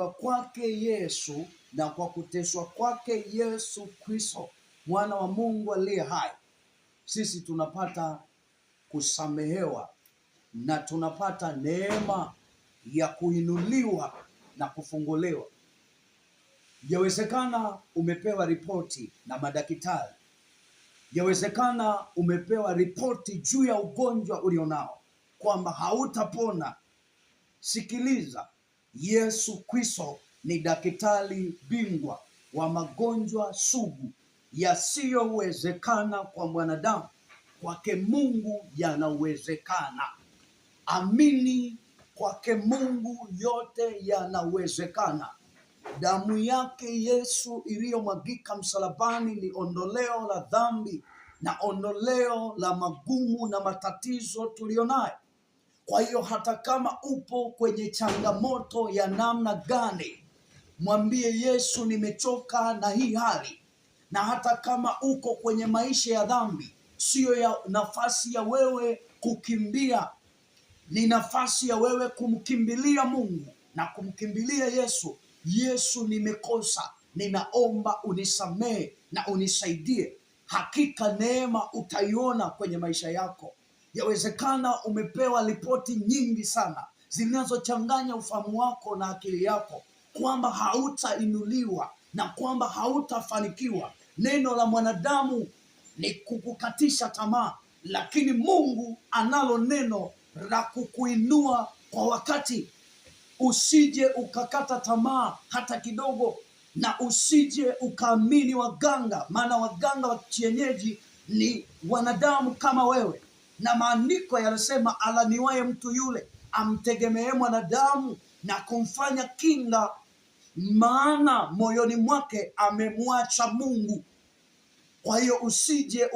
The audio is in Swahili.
kwake Yesu na kwa kuteswa kwake Yesu Kristo mwana wa Mungu aliye hai, sisi tunapata kusamehewa na tunapata neema ya kuinuliwa na kufunguliwa. Yawezekana umepewa ripoti na madaktari, yawezekana umepewa ripoti juu ya ugonjwa ulionao kwamba hautapona. Sikiliza, Yesu Kristo ni daktari bingwa wa magonjwa sugu yasiyowezekana kwa mwanadamu. Kwake Mungu yanawezekana. Amini, kwake Mungu yote yanawezekana. Damu yake Yesu iliyomwagika msalabani ni ondoleo la dhambi na ondoleo la magumu na matatizo tulionayo. Kwa hiyo hata kama upo kwenye changamoto ya namna gani, mwambie Yesu, nimechoka na hii hali. Na hata kama uko kwenye maisha ya dhambi, siyo ya nafasi ya wewe kukimbia, ni nafasi ya wewe kumkimbilia Mungu na kumkimbilia Yesu. Yesu, nimekosa, ninaomba unisamehe na unisaidie. Hakika neema utaiona kwenye maisha yako. Yawezekana umepewa ripoti nyingi sana zinazochanganya ufahamu wako na akili yako kwamba hautainuliwa na kwamba hautafanikiwa. Neno la mwanadamu ni kukukatisha tamaa, lakini Mungu analo neno la kukuinua kwa wakati. Usije ukakata tamaa hata kidogo, na usije ukaamini waganga, maana waganga wa kienyeji ni wanadamu kama wewe, na maandiko yanasema alaniwaye mtu yule amtegemee mwanadamu na kumfanya kinga, maana moyoni mwake amemwacha Mungu. Kwa hiyo usije